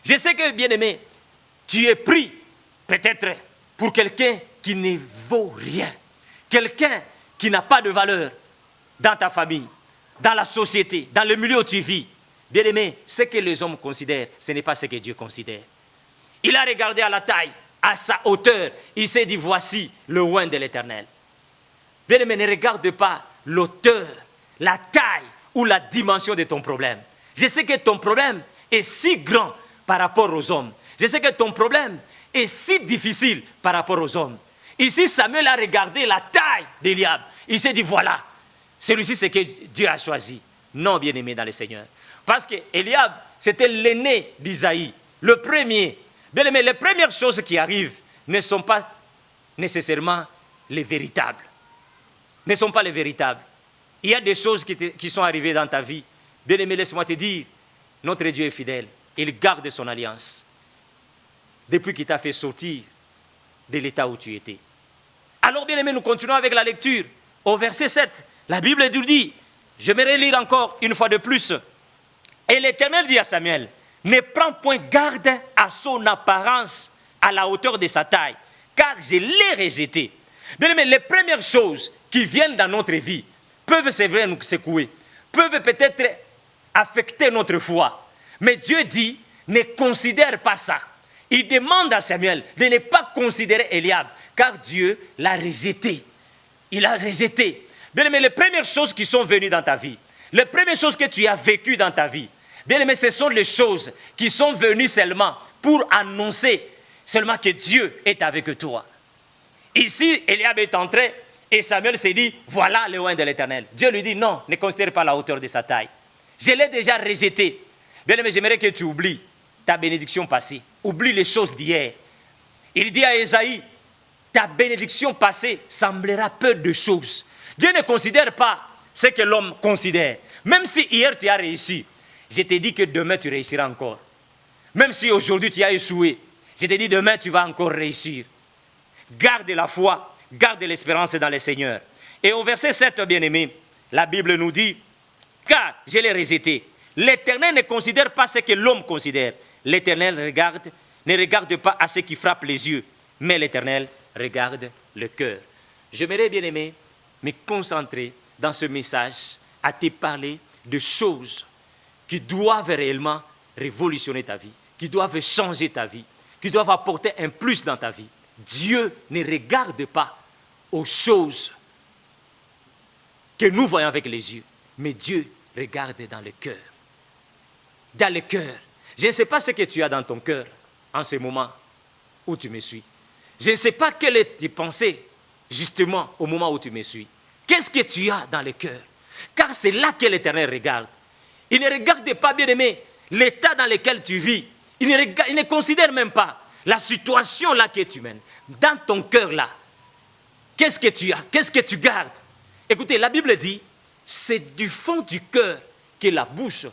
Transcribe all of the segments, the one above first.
Je sais que, bien-aimé, tu es pris peut-être pour quelqu'un qui ne vaut rien. Quelqu'un qui n'a pas de valeur dans ta famille, dans la société, dans le milieu où tu vis. Bien-aimé, ce que les hommes considèrent, ce n'est pas ce que Dieu considère. Il a regardé à la taille, à sa hauteur. Il s'est dit, voici le oint de l'Éternel. Bien-aimé, ne regarde pas l'auteur, la taille ou la dimension de ton problème. Je sais que ton problème est si grand par rapport aux hommes. Je sais que ton problème est si difficile par rapport aux hommes. Ici, Samuel a regardé la taille d'Éliab. Il s'est dit, voilà, celui-ci c'est que Dieu a choisi. Non, bien-aimé dans le Seigneur. Parce que Éliab, c'était l'aîné d'Isaïe, le premier. Bien-aimé, les premières choses qui arrivent ne sont pas nécessairement les véritables. Ne sont pas les véritables. Il y a des choses qui sont arrivées dans ta vie. Bien-aimé, laisse-moi te dire, notre Dieu est fidèle. Il garde son alliance. Depuis qu'il t'a fait sortir de l'état où tu étais. Alors, bien-aimé, nous continuons avec la lecture. Au verset 7, la Bible nous dit, j'aimerais lire encore une fois de plus. Et l'Éternel dit à Samuel, ne prends point garde à son apparence, à la hauteur de sa taille, car je l'ai rejeté. Bien-aimé, les premières choses qui viennent dans notre vie peuvent, c'est vrai, nous secouer, peuvent peut-être affecter notre foi. Mais Dieu dit, ne considère pas ça. Il demande à Samuel de ne pas considérer Éliab, car Dieu l'a rejeté. Il a rejeté. Bien-aimé, les premières choses qui sont venues dans ta vie, les premières choses que tu as vécues dans ta vie, bien-aimé, ce sont les choses qui sont venues seulement pour annoncer seulement que Dieu est avec toi. Ici, Éliab est entré et Samuel s'est dit, voilà le oint de l'Éternel. Dieu lui dit, non, ne considère pas la hauteur de sa taille. Je l'ai déjà rejeté. Bien-aimé, j'aimerais que tu oublies ta bénédiction passée. Oublie les choses d'hier. Il dit à Ésaïe, ta bénédiction passée semblera peu de choses. Dieu ne considère pas ce que l'homme considère. Même si hier tu as réussi, je te dis que demain tu réussiras encore. Même si aujourd'hui tu as échoué, je te dis demain tu vas encore réussir. Garde la foi, garde l'espérance dans le Seigneur. Et au verset 7, bien-aimé, la Bible nous dit, car je l'ai rejeté. L'Éternel ne considère pas ce que l'homme considère. L'Éternel ne regarde pas à ce qui frappe les yeux, mais l'Éternel regarde le cœur. J'aimerais, bien-aimé, me concentrer dans ce message à te parler de choses qui doivent réellement révolutionner ta vie, qui doivent changer ta vie, qui doivent apporter un plus dans ta vie. Dieu ne regarde pas aux choses que nous voyons avec les yeux, mais Dieu regarde dans le cœur. Dans le cœur. Je ne sais pas ce que tu as dans ton cœur en ce moment où tu me suis. Je ne sais pas quelles sont tes pensées justement au moment où tu me suis. Qu'est-ce que tu as dans le cœur? Car c'est là que l'Éternel regarde. Il ne regarde pas, bien-aimé, l'état dans lequel tu vis. Il ne considère même pas la situation là que tu mènes. Dans ton cœur là, qu'est-ce que tu as? Qu'est-ce que tu gardes? Écoutez, la Bible dit, c'est du fond du cœur que la bouche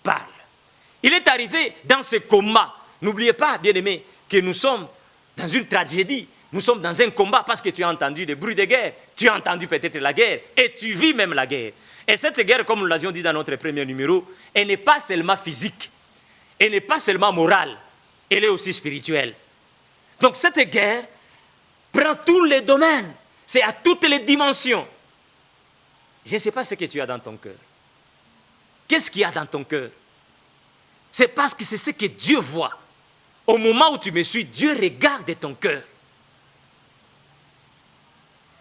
parle. Il est arrivé dans ce combat. N'oubliez pas, bien-aimé, que nous sommes dans une tragédie. Nous sommes dans un combat parce que tu as entendu des bruits de guerre. Tu as entendu peut-être la guerre et tu vis même la guerre. Et cette guerre, comme nous l'avions dit dans notre premier numéro, elle n'est pas seulement physique. Elle n'est pas seulement morale. Elle est aussi spirituelle. Donc cette guerre prend tous les domaines. C'est à toutes les dimensions. Je ne sais pas ce que tu as dans ton cœur. Qu'est-ce qu'il y a dans ton cœur? C'est parce que c'est ce que Dieu voit. Au moment où tu me suis, Dieu regarde ton cœur.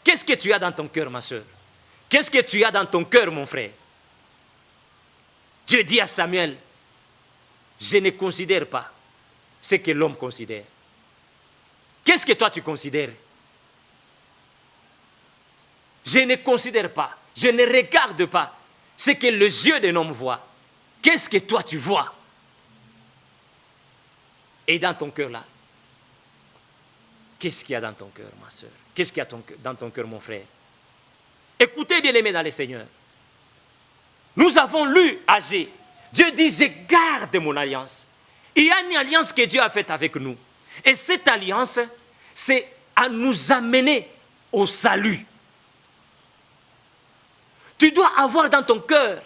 Qu'est-ce que tu as dans ton cœur, ma soeur? Qu'est-ce que tu as dans ton cœur, mon frère? Dieu dit à Samuel, je ne considère pas ce que l'homme considère. Qu'est-ce que toi tu considères? Je ne considère pas, je ne regarde pas ce que les yeux d'un homme voient. Qu'est-ce que toi tu vois? Et dans ton cœur là, qu'est-ce qu'il y a dans ton cœur, ma soeur? Qu'est-ce qu'il y a dans ton cœur, mon frère? Écoutez, bien-aimés dans le Seigneur. Nous avons lu Agé. Dieu dit, je garde mon alliance. Il y a une alliance que Dieu a faite avec nous. Et cette alliance, c'est à nous amener au salut. Tu dois avoir dans ton cœur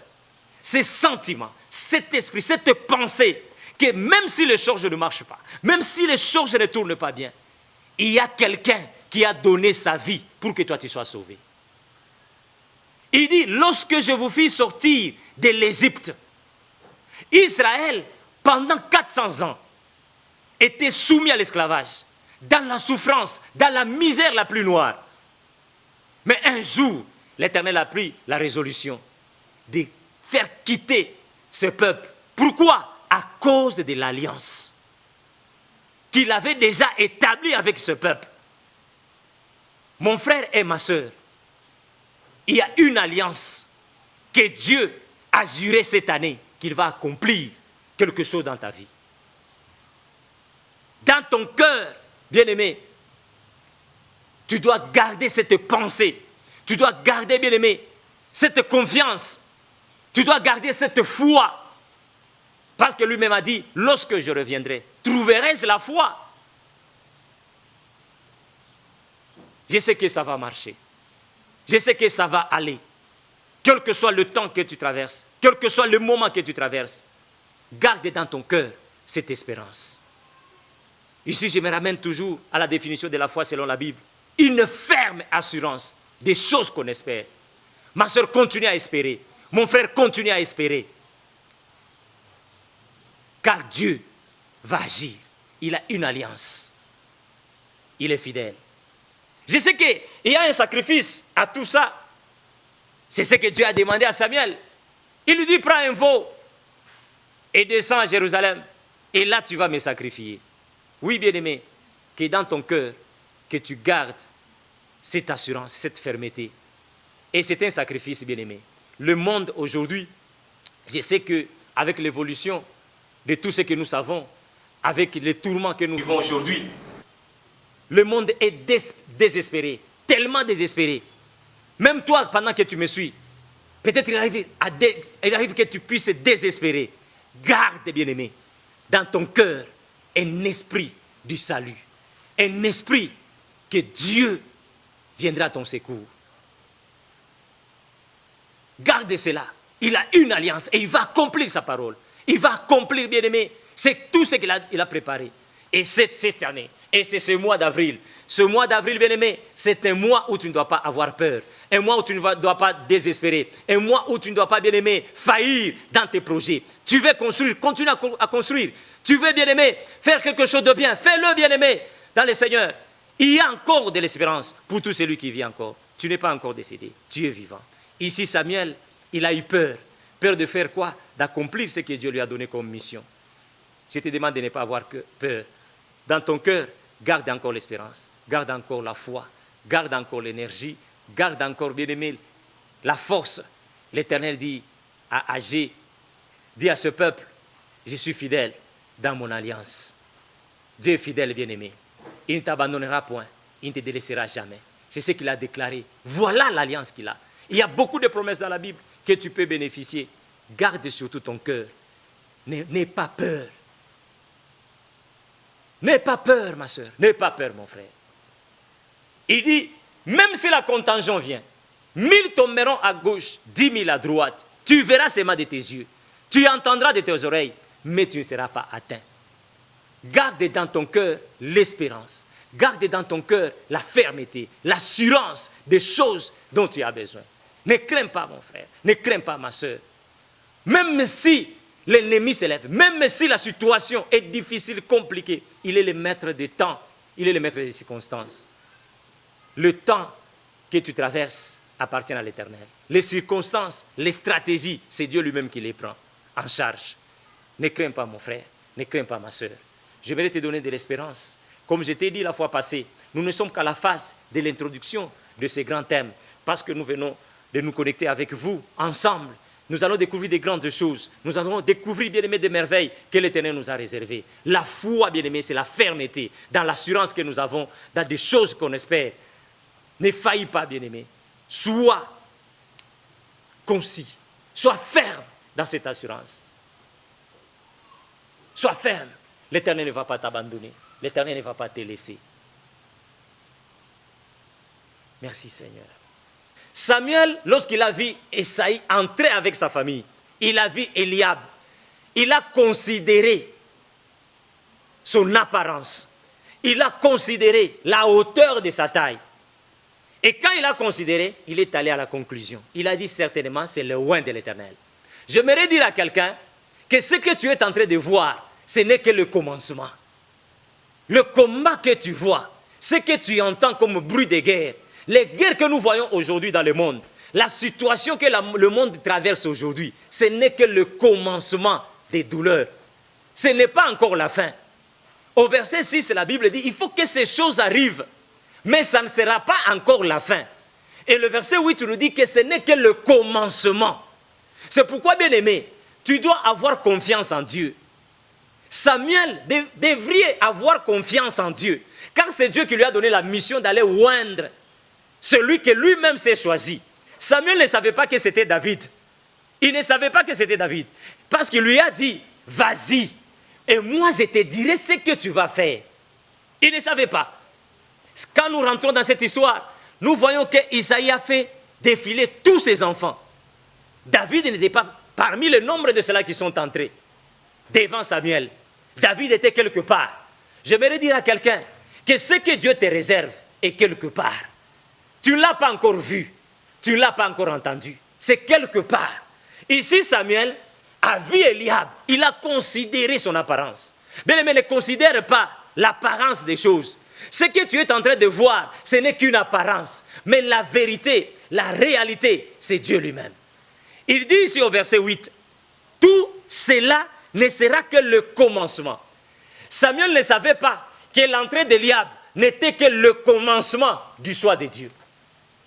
ces sentiments, cet esprit, cette pensée que même si les choses ne marchent pas, même si les choses ne tournent pas bien, il y a quelqu'un qui a donné sa vie pour que toi tu sois sauvé. Il dit, lorsque je vous fis sortir de l'Égypte, Israël, pendant 400 ans, était soumis à l'esclavage, dans la souffrance, dans la misère la plus noire. Mais un jour, l'Éternel a pris la résolution de faire quitter ce peuple. Pourquoi? À cause de l'alliance qu'il avait déjà établie avec ce peuple. Mon frère et ma soeur, il y a une alliance que Dieu a juré cette année qu'il va accomplir quelque chose dans ta vie. Dans ton cœur, bien-aimé, tu dois garder cette pensée. Tu dois garder, bien-aimé, cette confiance. Tu dois garder cette foi. Parce que lui-même a dit, lorsque je reviendrai, trouverai-je la foi? Je sais que ça va marcher. Je sais que ça va aller. Quel que soit le temps que tu traverses, quel que soit le moment que tu traverses, garde dans ton cœur cette espérance. Ici, je me ramène toujours à la définition de la foi selon la Bible. Une ferme assurance des choses qu'on espère. Ma soeur, continue à espérer. Mon frère, continue à espérer. Car Dieu va agir. Il a une alliance. Il est fidèle. Je sais qu'il y a un sacrifice à tout ça. C'est ce que Dieu a demandé à Samuel. Il lui dit, prends un veau et descends à Jérusalem. Et là, tu vas me sacrifier. Oui, bien-aimé, que dans ton cœur, que tu gardes cette assurance, cette fermeté. Et c'est un sacrifice, bien-aimé. Le monde aujourd'hui, je sais qu'avec l'évolution de tout ce que nous savons, avec les tourments que nous vivons aujourd'hui, le monde est désespéré, tellement désespéré. Même toi, pendant que tu me suis, peut-être il arrive que tu puisses désespérer. Garde, bien-aimé, dans ton cœur, un esprit du salut. Un esprit que Dieu viendra à ton secours. Garde cela. Il a une alliance et il va accomplir sa parole. Il va accomplir, bien-aimé, c'est tout ce qu'il a préparé. Et cette année, et c'est ce mois d'avril. Ce mois d'avril, bien-aimé, c'est un mois où tu ne dois pas avoir peur. Un mois où tu ne dois pas désespérer. Un mois où tu ne dois pas, bien-aimé, faillir dans tes projets. Tu veux construire, continue à construire. Tu veux, bien-aimé, faire quelque chose de bien. Fais-le, bien-aimé, dans le Seigneur. Il y a encore de l'espérance pour tout celui qui vit encore. Tu n'es pas encore décédé. Tu es vivant. Ici, Samuel, il a eu peur. Peur de faire quoi? D'accomplir ce que Dieu lui a donné comme mission. Je te demande de ne pas avoir peur. Dans ton cœur, garde encore l'espérance. Garde encore la foi. Garde encore l'énergie. Garde encore, bien-aimé, la force. L'Éternel dit à Agé, dit à ce peuple, je suis fidèle dans mon alliance. Dieu est fidèle, bien-aimé. Il ne t'abandonnera point. Il ne te délaissera jamais. C'est ce qu'il a déclaré. Voilà l'alliance qu'il a. Il y a beaucoup de promesses dans la Bible que tu peux bénéficier. Garde surtout ton cœur. N'aie pas peur. N'aie pas peur, ma soeur. N'aie pas peur, mon frère. Il dit, même si la contagion vient, 1000 tomberont à gauche, 10 000 à droite. Tu verras seulement de tes yeux. Tu entendras de tes oreilles, mais tu ne seras pas atteint. Garde dans ton cœur l'espérance. Garde dans ton cœur la fermeté, l'assurance des choses dont tu as besoin. Ne crains pas, mon frère. Ne crains pas, ma soeur. Même si l'ennemi s'élève, même si la situation est difficile, compliquée, il est le maître des temps, il est le maître des circonstances. Le temps que tu traverses appartient à l'Éternel. Les circonstances, les stratégies, c'est Dieu lui-même qui les prend en charge. Ne crains pas, mon frère. Ne crains pas, ma soeur. Je vais te donner de l'espérance. Comme je t'ai dit la fois passée, nous ne sommes qu'à la phase de l'introduction de ces grands thèmes, parce que nous venons de nous connecter avec vous, ensemble. Nous allons découvrir des grandes choses. Nous allons découvrir, bien-aimés, des merveilles que l'Éternel nous a réservées. La foi, bien-aimés, c'est la fermeté dans l'assurance que nous avons, dans des choses qu'on espère. Ne faillis pas, bien-aimé. Sois concis. Sois ferme dans cette assurance. Sois ferme. L'Éternel ne va pas t'abandonner. L'Éternel ne va pas te laisser. Merci, Seigneur. Samuel, lorsqu'il a vu Esaïe entrer avec sa famille, il a vu Eliab. Il a considéré son apparence. Il a considéré la hauteur de sa taille. Et quand il a considéré, il est allé à la conclusion. Il a dit certainement, c'est le oint de l'Éternel. J'aimerais dire à quelqu'un que ce que tu es en train de voir, ce n'est que le commencement. Le combat que tu vois, ce que tu entends comme bruit de guerre, les guerres que nous voyons aujourd'hui dans le monde, la situation que le monde traverse aujourd'hui, ce n'est que le commencement des douleurs. Ce n'est pas encore la fin. Au verset 6, la Bible dit, il faut que ces choses arrivent, mais ça ne sera pas encore la fin. Et le verset 8 nous dit que ce n'est que le commencement. C'est pourquoi, bien-aimé, tu dois avoir confiance en Dieu. Samuel devrait avoir confiance en Dieu, car c'est Dieu qui lui a donné la mission d'aller oindre celui que lui-même s'est choisi. Samuel ne savait pas que c'était David. Il ne savait pas que c'était David, parce qu'il lui a dit, vas-y, et moi je te dirai ce que tu vas faire. Il ne savait pas. Quand nous rentrons dans cette histoire, nous voyons qu'Isaïe a fait défiler tous ses enfants. David n'était pas parmi le nombre de ceux-là qui sont entrés devant Samuel. David était quelque part. J'aimerais dire à quelqu'un que ce que Dieu te réserve est quelque part. Tu ne l'as pas encore vu, tu ne l'as pas encore entendu. C'est quelque part. Ici, Samuel a vu Eliab, il a considéré son apparence. Bien-aimé, ne considère pas l'apparence des choses. Ce que tu es en train de voir, ce n'est qu'une apparence. Mais la vérité, la réalité, c'est Dieu lui-même. Il dit ici au verset 8, tout cela ne sera que le commencement. Samuel ne savait pas que l'entrée d'Eliab n'était que le commencement du choix de Dieu.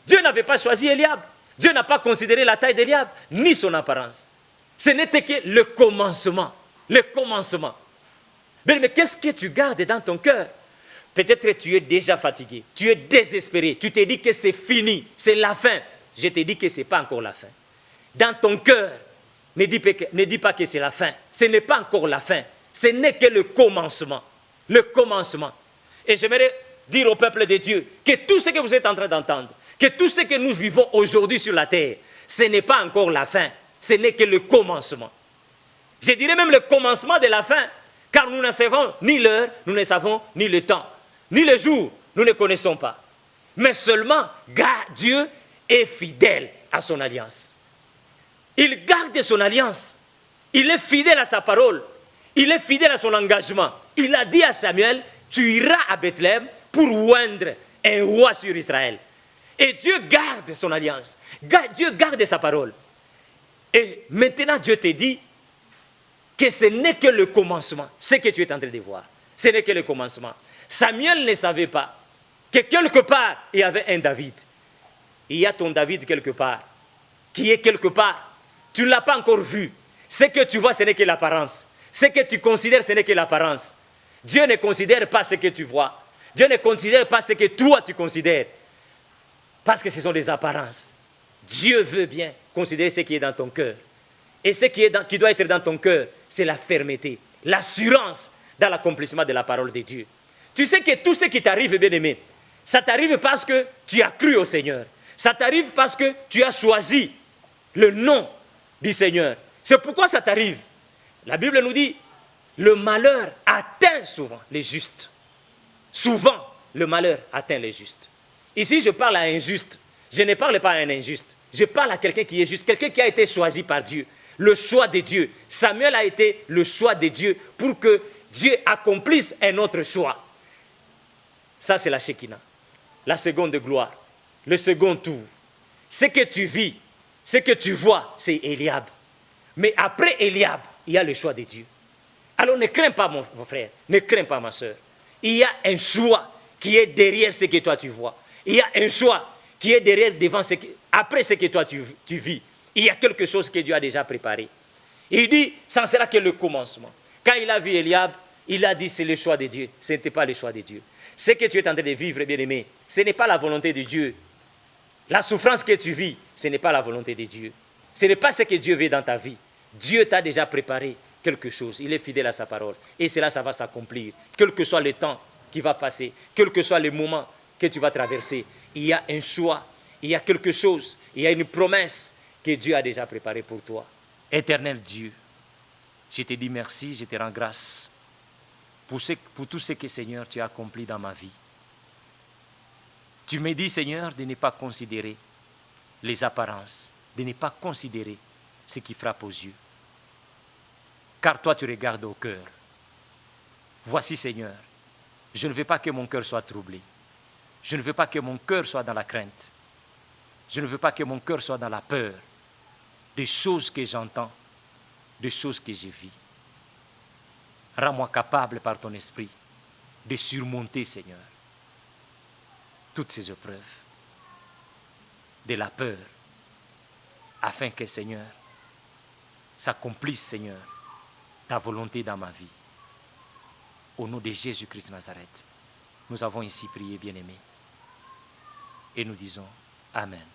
Dieu n'avait pas choisi Eliab. Dieu n'a pas considéré la taille d'Eliab, ni son apparence. Ce n'était que le commencement. Le commencement. Mais qu'est-ce que tu gardes dans ton cœur? Peut-être que tu es déjà fatigué, tu es désespéré, tu te dis que c'est fini, c'est la fin. Je te dis que ce n'est pas encore la fin. Dans ton cœur, ne dis pas que c'est la fin. Ce n'est pas encore la fin. Ce n'est que le commencement. Le commencement. Et j'aimerais dire au peuple de Dieu que tout ce que vous êtes en train d'entendre, que tout ce que nous vivons aujourd'hui sur la terre, ce n'est pas encore la fin. Ce n'est que le commencement. Je dirais même le commencement de la fin, car nous ne savons ni l'heure, nous ne savons ni le temps, ni le jour, nous ne connaissons pas. Mais seulement, Dieu est fidèle à son alliance. Il garde son alliance. Il est fidèle à sa parole. Il est fidèle à son engagement. Il a dit à Samuel, tu iras à Bethléem pour oindre un roi sur Israël. Et Dieu garde son alliance. Dieu garde sa parole. Et maintenant, Dieu te dit que ce n'est que le commencement. Ce que tu es en train de voir, ce n'est que le commencement. Samuel ne savait pas que quelque part, il y avait un David. Il y a ton David quelque part, qui est quelque part. Tu ne l'as pas encore vu. Ce que tu vois, ce n'est que l'apparence. Ce que tu considères, ce n'est que l'apparence. Dieu ne considère pas ce que tu vois. Dieu ne considère pas ce que toi tu considères. Parce que ce sont des apparences. Dieu veut bien considérer ce qui est dans ton cœur. Et ce qui doit être dans ton cœur, c'est la fermeté, l'assurance dans l'accomplissement de la parole de Dieu. Tu sais que tout ce qui t'arrive, bien-aimé, ça t'arrive parce que tu as cru au Seigneur. Ça t'arrive parce que tu as choisi le nom du Seigneur. C'est pourquoi ça t'arrive. La Bible nous dit, le malheur atteint souvent les justes. Souvent, le malheur atteint les justes. Ici, je parle à un juste. Je ne parle pas à un injuste. Je parle à quelqu'un qui est juste, quelqu'un qui a été choisi par Dieu. Le choix de Dieu. Samuel a été le choix de Dieu pour que Dieu accomplisse un autre choix. Ça, c'est la Shekinah. La seconde gloire. Le second tour. Ce que tu vis, ce que tu vois, c'est Eliab. Mais après Eliab, il y a le choix de Dieu. Alors ne crains pas, mon frère. Ne crains pas, ma soeur. Il y a un choix qui est derrière ce que toi tu vois. Il y a un choix qui est derrière, devant après ce que toi tu vis. Il y a quelque chose que Dieu a déjà préparé. Il dit, ça ne sera que le commencement. Quand il a vu Eliab, il a dit, c'est le choix de Dieu. Ce n'était pas le choix de Dieu. Ce que tu es en train de vivre, bien-aimé, ce n'est pas la volonté de Dieu. La souffrance que tu vis, ce n'est pas la volonté de Dieu. Ce n'est pas ce que Dieu veut dans ta vie. Dieu t'a déjà préparé quelque chose. Il est fidèle à sa parole. Et cela, ça va s'accomplir. Quel que soit le temps qui va passer, quel que soit le moment que tu vas traverser, il y a un choix, il y a quelque chose, il y a une promesse que Dieu a déjà préparée pour toi. Éternel Dieu, je te dis merci, je te rends grâce pour tout ce que, Seigneur, tu as accompli dans ma vie. Tu me dis, Seigneur, de ne pas considérer les apparences, de ne pas considérer ce qui frappe aux yeux. Car toi, tu regardes au cœur. Voici, Seigneur, je ne veux pas que mon cœur soit troublé. Je ne veux pas que mon cœur soit dans la crainte. Je ne veux pas que mon cœur soit dans la peur des choses que j'entends, des choses que je vis. Rends-moi capable par ton esprit de surmonter, Seigneur, toutes ces épreuves de la peur, afin que, Seigneur, s'accomplisse, Seigneur, ta volonté dans ma vie. Au nom de Jésus-Christ de Nazareth, nous avons ici prié, bien-aimés, et nous disons Amen.